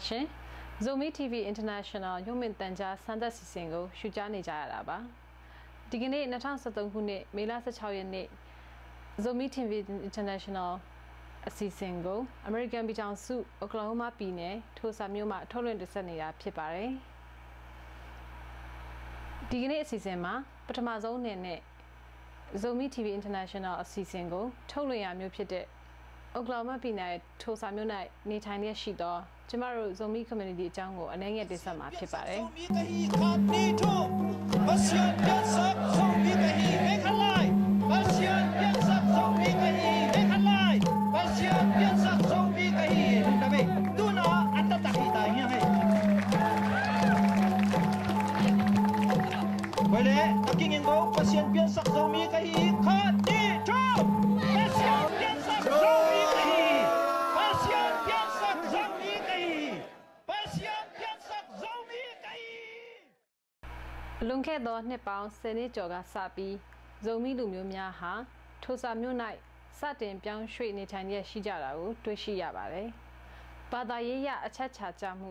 ရှင် Zomi TV International ရုံမြင့်တန်ကြားစံသက်စီစဉ်ကိုရှုကြားနေကြရတာပါဒီကနေ့2013ခုနှစ်မေလ16ရက်နေ့ Zomi TV International အစီအစဉ်ကို American ပြည်ထောင်စု Oklahoma ပြည်နယ်ထိုစာမြို့မှာထုတ်လွှင့်တင်ဆက်နေတာဖြစ်ပါတယ်ဒီကနေ့အစီအစဉ်မှာပထမဆုံးအနေနဲ့ Zomi TV International အစီအစဉ်ကိုထုတ်လွှင့်ရမျိုးဖြစ်တဲ့ Oklahoma ပြည်နယ်ထိုစာမြို့၌နေထိုင်ရရှိသောကျမတို့ Zomi community အကြောင်းကိုအနေငယ်တင်ဆက်မှာဖြစ်ပါတယ်။လွန်ခဲ့သောနှစ်ပေါင်း10နှစ်ကျော်ကစပြီး Zomi လူမျိုးများဟာထိုစာမြို့၌စတင်ပြောင်းရွှေ့နေထိုင်ရရှိကြတာကိုတွေ့ရှိရပါတယ်။ဘာသာရေးရအချက်ချာကြမှု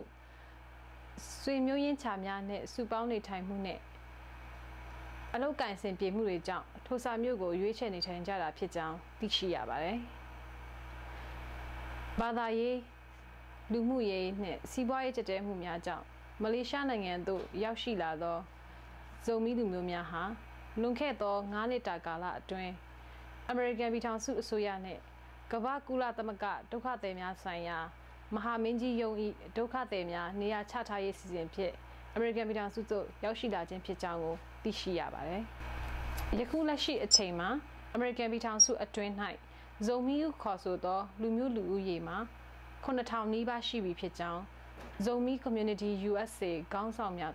ဆွေမျိုးရင်းချာများနဲ့စုပေါင်းနေထိုင်မှုနဲ့အလုပ်ကိုင်ဆင်ပြေမှုတွေကြောင့်ထိုစာမြို့ကိုရွေးချယ်နေထိုင်ကြတာဖြစ်ကြောင်းသိရှိရပါတယ်။ဘာသာရေးလူမှုရေးနဲ့စီးပွားရေးကြက်တဲမှုများကြောင့်မလေးရှားနိုင်ငံသို့ရောက်ရှိလာသောZomi လူမျိုးများဟာလွန်ခဲ့သော9နှစ်တာကာလအတွင်း American ပြည်ထောင်စုအစိုးရနှင့်ကမ္ဘာကုလသမဂ္ဂဒုက္ခသည်များဆိုင်ရာမဟာမင်းကြီးယုံ၏ဒုက္ခသည်များနေရာချထားရေးစီစဉ်ဖြင့် American ပြည်ထောင်စုသို့ရောက်ရှိလာခြင်းဖြစ်ကြောင်းကိုသိရှိရပါတယ်။ယခုလက်ရှိအချိန်မှာ American ပြည်ထောင်စုအတွင်း၌Zomi ခေါ်ဆိုသောလူမျိုးလူဦးရေမှာ9000နီးပါးရှိပြီဖြစ်ကြောင်း Zomi Community USA ခေါင်းဆောင်များ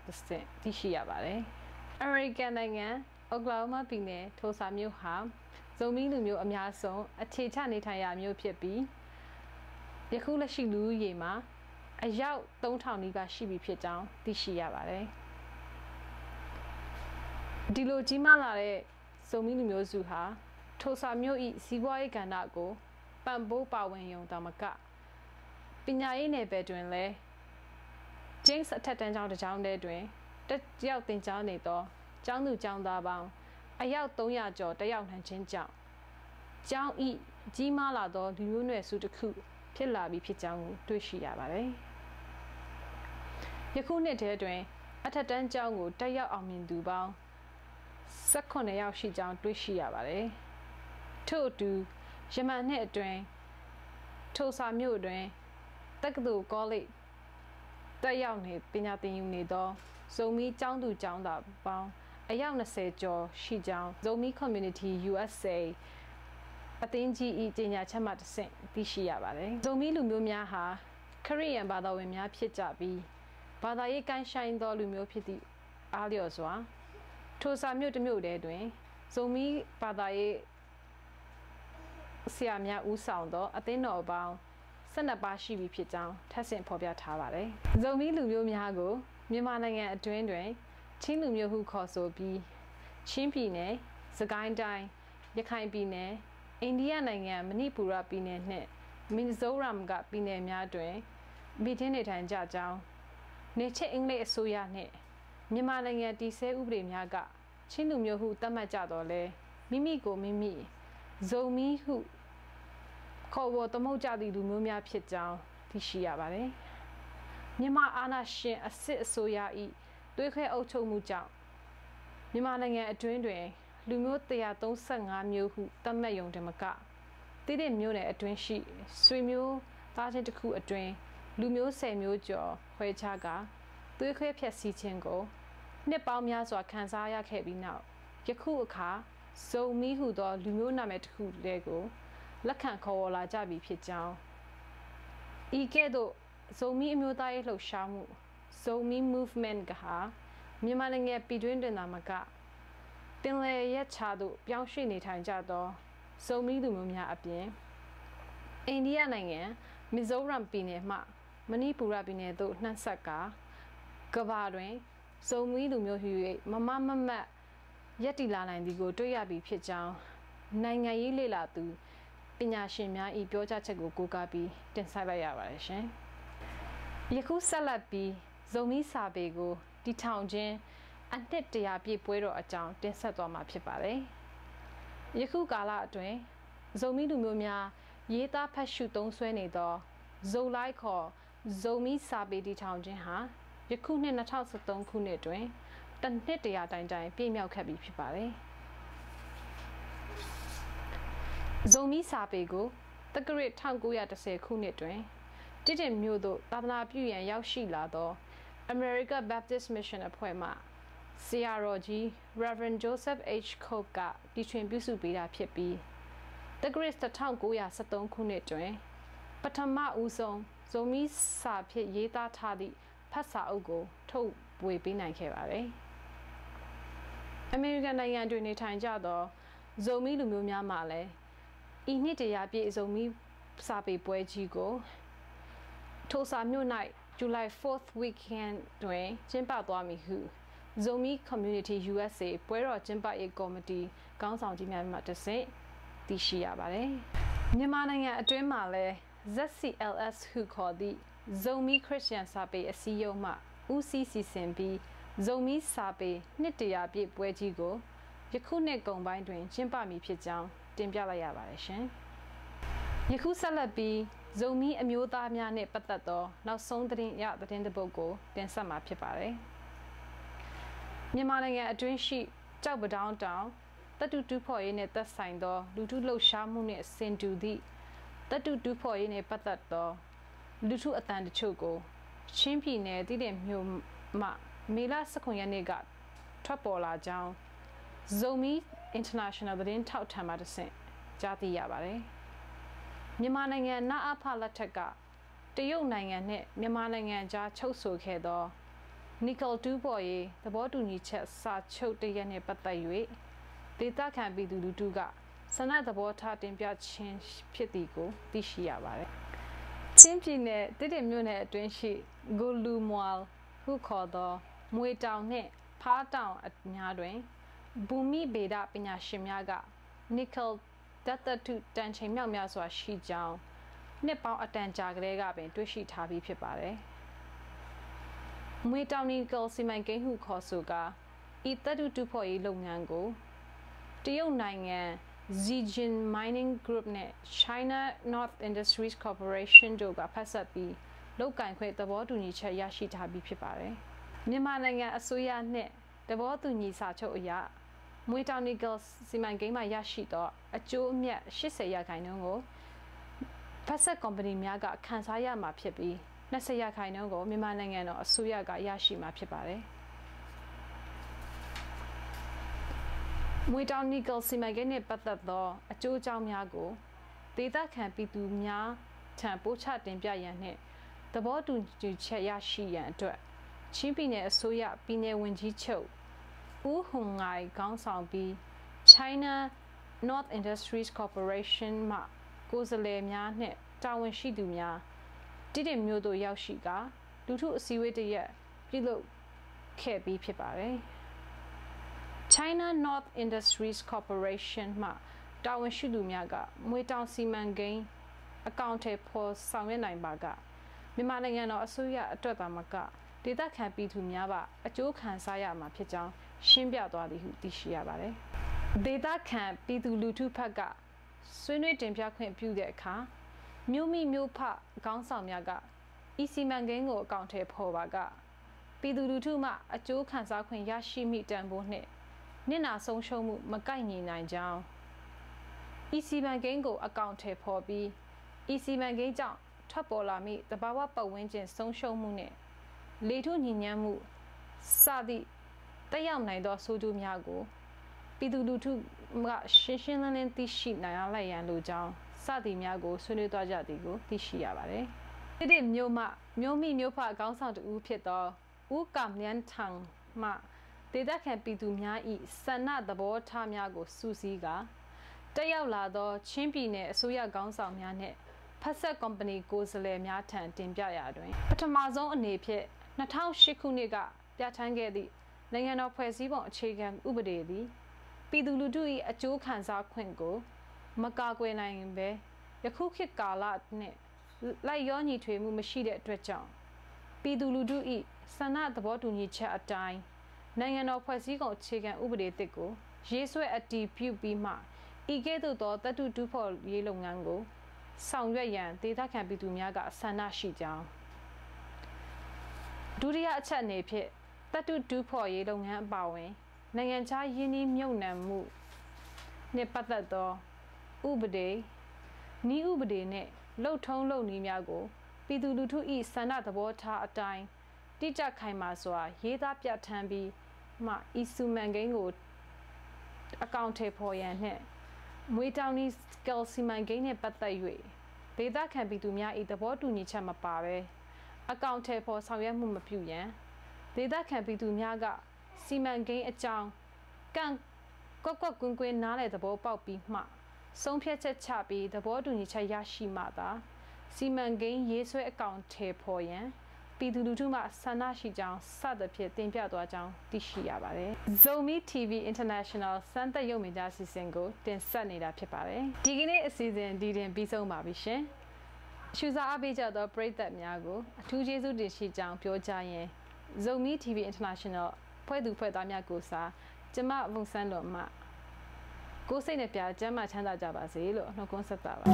သိရှိရပါတယ်။ American နိုင်ငံ Oklahoma ပြည်နယ်ထိုစာမြို့ဟာZomi လူမျိုးအများဆုံးအခြေချနေထိုင်ရာမြို့ဖြစ်ပြီးယခုလက်ရှိလူဦးရေမှာအယောက်3000နီးပါးရှိပြီဖြစ်ကြောင်းသိရှိရပါတယ်။ဒီလိုကြီးမားလာတဲ့Zomi လူမျိုးစုဟာထိုစာမြို့၏စီးပွားရေးကဏ္ဍကိုပံ့ပိုးပါဝင်ရုံသာမကပညာရေးနယ်ပယ်တွင်လည်း James အထက်တန်းကျောင်းတစ်ကျောင်းထဲတွင်တက်ရောက်သင်ကြားနေသောကျောင်းသူကျောင်းသားပေါင်းအယောက်300ကျော်တက်ရောက်နိုင်ခြင်းကြောင့်ကျောင်းဤကြီးမားလာသောလူမျိုးနွယ်စုတစ်ခုဖြစ်လာပြီးဖြစ်ကြောင်းကိုတွေ့ရှိရပါတယ်။ယခုနှစ်ထဲတွင်အထက်တန်းကျောင်းကိုတက်ရောက်အောင်မြင်သူပေါင်း18ယောက်ရှိကြောင်းတွေ့ရှိရပါတယ်။ထို့အတူယမန်နှစ်အတွင်းထိုစာမြို့အတွင်းတက္ကသိုလ်ကောလိပ်တက်ရောက်နေပညာသင်ယူနေသောZomi ကျောင်းသူကျောင်းသားပေါင်းအယောက်20ကျော်ရှိကြောင်း Zomi Community USA အသင်းကြီး၏ကြေညာချက်မှတဆင့်သိရှိရပါတယ်။ Zomi လူမျိုးများဟာခရစ်ယာန်ဘာသာဝင်များဖြစ်ကြပြီးဘာသာရေးကိုင်းဆိုင်သောလူမျိုးဖြစ်သည့်အားလျော်စွာထိုစာမြို့တစ်မြို့တည်းတွင်Zomi ဘာသာရေးဆရာများဦးဆောင်သောအသင်းတော်ပေါင်း12ပါးရှိပြီဖြစ်ကြောင်းထပ်ဆင့်ဖော်ပြထားပါတယ်။ Zomi လူမျိုးများကိုမြန်မာနိုင်ငံအတွင်းတွင်ချင်းလူမျိုးဟုခေါ်ဆိုပြီးချင်းပြည်နယ်၊စကိုင်းတိုင်း၊ရခိုင်ပြည်နယ်၊အိန္ဒိယနိုင်ငံမဏိပူရပြည်နယ်နှင့်မီဇိုရမ်ကပြည်နယ်များတွင်မိထင်းနေထိုင်ကြကြောင်းနေချစ်အင်္ဂလိပ်အစိုးရနှင့်မြန်မာနိုင်ငံတည်ဆဲဥပဒေများကချင်းလူမျိုးဟုသတ်မှတ်ကြတော့လဲမိမိကိုမိမိZomiဟုခေါ်ဝေါ်သမုတ်ကြသည့်လူမျိုးများဖြစ်ကြောင်းသိရှိရပါတယ်။မြန်မာအာဏာရှင်အစစ်အစိုးရ၏သွေးခွဲအုပ်ချုပ်မှုကြောင့်မြန်မာနိုင်ငံအတွင်းတွင်လူမျိုး135မျိုးဟုသတ်မှတ်ရုံတမကတည်တဲ့မျိုးနယ်အတွင်းရှိဆွေမျိုးသားချင်းတစ်ခုအတွင်းလူမျိုး10မျိုးကျော်ခွဲခြားကာသွေးခွဲဖျက်ဆီးခြင်းကိုနှစ်ပေါင်းများစွာခံစားရခဲ့ပြီးနောက်ယခုအခါZomiဟုသောလူမျိုးနာမည်တစ်ခုတည်းကိုလက်ခံခေါ်ဝေါ်လာကြပြီဖြစ်ကြောင်းဤကဲ့သို့Zomi အမျိုးသားရေးလှုပ်ရှားမှုZomi movement ကဟာမြန်မာနိုင်ငံပြည်တွင်းတွင်သာမကပင်လယ်ရပ်ခြားသို့ပြောင်းရွှေ့နေထိုင်ကြသောZomi လူမျိုးများအပြင်အိန္ဒိယနိုင်ငံမီဇိုရမ်ပြည်နယ်မှမဏိပူရပြည်နယ်သို့နှံ့ဆက်ကကမ္ဘာတွင်Zomi လူမျိုးဟူ၍မမတ်ရပ်တည်လာနိုင်သည်ကိုတွေ့ရပြီဖြစ်ကြောင်းနိုင်ငံရေးလေ့လာသူပညာရှင်များ၏ပြောကြားချက်ကိုကိုးကားပြီးတင်ဆက်လိုက်ရပါတယ်ရှင်။ ယခုဆက်လက်ပြီးဇုံမီစာပေကိုတီထောင်ခြင်းအနှစ်တရာပြည့်ပွဲတော်အကြောင်းတင်ဆက်သွားမှာဖြစ်ပါတယ်။ယခုကာလအတွင်းဇုံမီလူမျိုးများရေးသားဖတ်ရှုသုံးစွဲနေသောဇုံလိုက်ခေါ်ဇုံမီစာပေတီထောင်ခြင်းဟာယခုနှစ်2013ခုနှစ်တွင်တစ်နှစ်တရာတိုင်ပြည့်မြောက်ခဲ့ပြီဖြစ်ပါတယ်။ဇုံမီစာပေကိုတက္ကရာ1910ခုနှစ်တွင်တည်မြို့သို့သာသနာပြုရန်ရောက်ရှိလာသော American Baptist Mission အဖွဲ့မှဆရာတော်ကြီး Reverend Joseph H. Cope ကတီထွင်ပြုစုပေးတာဖြစ်ပြီးတက္ကရာ1913ခုနှစ်တွင်ပထမဦးဆုံးဇုံမီစာဖြင့်ရေးသားထားသည့်ဖတ်စာအုပ်ကိုထုတ်ဝေပေးနိုင်ခဲ့ပါတယ်။ အမေရိကန်နိုင်ငံတွင်နေထိုင်ကြသောဇုံမီလူမျိုးများမှလည်းဤနှစ်တရာပြည့်ဇုံမီစာပေပွဲကြီးကိုထိုစာမြို့၌ဇူလိုင် 4th weekend တွင်ကျင်းပသွားမည်ဟု Zomi Community USA ပွဲတော်ကျင်းပရေးကော်မတီခေါင်းဆောင်ကြီးများမှတဆင့်သိရှိရပါတယ်။မြန်မာနိုင်ငံအတွင်းမှာလည်း ZCLS ဟုခေါ်သည့် Zomi Christian စာပေအစည်းအရုံးမှဦးစီးစီစဉ်ပြီး Zomi စာပေနှစ်တရာပြည့်ပွဲကြီးကိုယခုနှစ်ကုန်ပိုင်းတွင်ကျင်းပမည်ဖြစ်ကြောင်းတင်ပြလိုက်ရပါတယ်ရှင်။ယခုဆက်လက်ပြီးဇုံမီအမျိုးသားများနှင့်ပတ်သက်သောနောက်ဆုံးသတင်းတစ်ပုဒ်ကိုတင်ဆက်မှာဖြစ်ပါတယ်။မြန်မာနိုင်ငံအတွင်းရှိကြောက်ပတောင်းတောင်တတုတူးဖော်ရေးနှင့်သက်ဆိုင်သောလူထုလှုပ်ရှားမှုနှင့်ဆင်တူသည့်တတုတူးဖော်ရေးနှင့်ပတ်သက်သောလူထုအသံတချို့ကိုချင်းပြည်နယ်တည်တဲ့မြို့မှမေလ19ရက်နေ့ကထွက်ပေါ်လာကြောင်းZomi International သတင်းထောက်ထံမှတဆင့်ကြားသိရပါတယ်။မြန်မာနိုင်ငံနအဖလက်ထက်ကတရုတ်နိုင်ငံနဲ့မြန်မာနိုင်ငံကြားချုပ်ဆိုခဲ့သောနီကယ်တူးပေါ်ရေးသဘောတူညီချက်စာချုပ်တရက်နဲ့ပတ်သက်၍ဒေသခံပြည်သူလူထုကဆန္ဒသဘောထားတင်ပြခြင်းဖြစ်သည်ကိုသိရှိရပါတယ်။ချင်းပြည်နယ်တည်တဲ့မြို့နယ်အတွင်းရှိဂူလူမွာလ်ဟုခေါ်သောမွေတောင်နှင့်ဖားတောင်အများတွင်ဘူမိဗေဒပညာရှင်များကနီကယ်ဓာတ်သတ္တုတန်ချိန်မြောက်များစွာရှိကြောင်းနှစ်ပေါင်းအတန်ကြာကလေးကပင်တွေ့ရှိထားပြီးဖြစ်ပါတယ်။မွေတောင်နီကယ်စီမံကိန်းဟုခေါ်ဆိုကာဤသတ္တုတူးဖော်ရေးလုပ်ငန်းကိုတရုတ်နိုင်ငံ Zijin Mining Group နဲ့ China North Industries Corporation တို့ကဖက်ဆက်ပြီးလုပ်ကင်ခွင့်သဘောတူညီချက်ရရှိထားပြီးဖြစ်ပါတယ်။မြန်မာနိုင်ငံအစိုးရနှင့်သဘောတူညီစာချုပ်အရမွေတောင်နီကယ်စီမံကိန်းမှရရှိသောအကျိုးအမြတ်80%ကိုဖက်ဆက်ကုမ္ပဏီများကခန်းစားရမှာဖြစ်ပြီး20%ကိုမြန်မာနိုင်ငံတော်အစိုးရကရရှိမှာဖြစ်ပါတယ်။မွေတောင်နီကယ်စီမံကိန်းနဲ့ပတ်သက်သောအကျိုးအကြောင်းများကိုဒေသခံပြည်သူများထံပို့ချတင်ပြရန်နှင့်သဘောတူညီချက်ရရှိရန်အတွက်ချင်းပြည်နယ်အစိုးရပြည်နယ်ဝန်ကြီးချုပ်ဦးဟွန်ငိုင်ခေါင်းဆောင်ပြီး China North Industries Corporation မှကိုယ်စားလှယ်များနှင့်တာဝန်ရှိသူများတည်တဲ့မြို့သို့ရောက်ရှိကလူထုအစည်းအဝေးတစ်ရပ်ပြုလုပ်ခဲ့ပြီးဖြစ်ပါတယ်။ China North Industries Corporation မှတာဝန်ရှိသူများကမွေတောင်စီမံကိန်းအကောင့်ထဲပေါ်ဆောင်ရွက်နိုင်ပါကမြန်မာနိုင်ငံတော်အစိုးရအတွက်သာမကဒေသခံပြည်သူများပါအကျိုးခံစားရမှာဖြစ်ကြောင်းရှင်းပြသွားသည်ဟုသိရှိရပါတယ်။ဒေသခံပြည်သူလူထုဘက်ကဆွေးနွေးတင်ပြခွင့်ပြုတဲ့အခါမြို့မိမြို့ဖခေါင်းဆောင်များကဤစီမံကိန်းကိုအကောင့်ထဲပေါ်ပါကပြည်သူလူထုမှအကျိုးခံစားခွင့်ရရှိမိတန်ဖိုးနှင့်နစ်နာဆုံးရှုံးမှုမကိုက်ညီနိုင်ကြောင်းဤစီမံကိန်းကိုအကောင့်ထဲပေါ်ပြီးဤစီမံကိန်းကြောင့်ထွက်ပေါ်လာမိသဘာဝပတ်ဝန်းကျင်ဆုံးရှုံးမှုနှင့်လေထုညစ်ညမ်းမှုစသည့်တက်ရောက်နိုင်သောဆိုးကျိုးများကိုပြည်သူလူထုကရှင်းရှင်းလင်းလင်းသိရှိနိုင်အောင်လိုက်ရန်လိုကြောင်းစသည်များကိုဆွေးနွေးသွားကြသည်ကိုသိရှိရပါတယ်။ဒီမြို့မှမြို့မိမြို့ဖခေါင်းဆောင်တူဖြစ်သောဦးကမြန်းထံမှဒေသခံပြည်သူများ၏ဆန္ဒသဘောထားများကိုစုစည်းကာတက်ရောက်လာသောချင်းပြည်နယ်အစိုးရခေါင်းဆောင်များနှင့်ဖက်ဆက်ကုမ္ပဏီကိုယ်စားလှယ်များထံတင်ပြရာတွင်ပထမဆုံးအနေဖြင့်2008ခုနှစ်ကပြဋ္ဌာန်းခဲ့သည့်နိုင်ငံတော်ဖွဲ့စည်းပုံအခြေခံဥပဒေသည်ပြည်သူလူထု၏အကျိုးခံစားခွင့်ကိုမကာကွယ်နိုင်ဘဲယခုခေတ်ကာလနှင့်လိုက်ရောညီထွေမှုမရှိတဲ့အတွက်ကြောင့် ပြည်သူလူထု၏ဆန္ဒသဘောတူညီချက်အတိုင်းနိုင်ငံတော်ဖွဲ့စည်းပုံအခြေခံဥပဒေတစ်ကိုရေးဆွဲအတည်ပြုပြီးမှဤကဲ့သို့သောတတုတူဖော်ရေးလုပ်ငန်းကိုဆောင်ရွက်ရန်ဒေသခံပြည်သူများကဆန္ဒရှိကြောင်းဒုတိယအချက်အနေဖြင့်တတုတူဖော်ရေးလုပ်ငန်းအပါအဝင်နိုင်ငံခြားယင်းနှီးမြှုပ်နှံမှုနှင့်ပတ်သက်သောဥပဒေနည်းဥပဒေနှင့်လှုပ်ထုံးလုပ်နည်းများကိုပြည်သူလူထု၏ဆန္ဒသဘောထားအတိုင်းတိကျခိုင်မာစွာရေးသားပြဋ္ဌာန်းပြီးမှဤစုမှန်ကိန်းကိုအကောင့်ထဲပေါ်ရန်နှင့်မွေတောင်နီစကယ်စီမန်ကိန်းနှင့်ပတ်သက်၍ဒေသခံပြည်သူများ၏သဘောတူညီချက်မပါဘဲအကောင့်ထဲပေါ်ဆောင်ရွက်မှုမပြုရန်ဒေသခံပြည်သူများကစီမံကိန်းအကြောင်းကွက်ကွင်းကွင်းနားလည်သဘောပေါက်ပြီးမှဆုံးဖြတ်ချက်ချပြီးသဘောတူညီချက်ရရှိမှသာစီမံကိန်းရေးဆွဲအကောင့်ထဲပေါ်ရန်ပြည်သူလူထုမှဆန္ဒရှိကြောင်းစသဖြင့်တင်ပြသွားကြောင်းသိရှိရပါတယ်။ Zomi TV International စမ်းသပ်ရုပ်မြင်သံအစီအစဉ်ကိုတင်ဆက်နေတာဖြစ်ပါတယ်။ဒီကနေ့အစီအစဉ်ဒီတင်ပြီးဆုံးပါပြီရှင်။ရှုစားအားပေးကြသောပရိသတ်များကိုအထူးကျေးဇူးတင်ရှိကြောင်းပြောကြားရင်း Zomi TV International ဖွဲ့သူဖွဲ့သားများကိုစားကျမဝုံစန်းတော်မှကိုယ်စိတ်နဲ့ပြကျမ်းမာချမ်းသာကြပါစေလို့နှုတ်ခွန်းဆက်တာပါ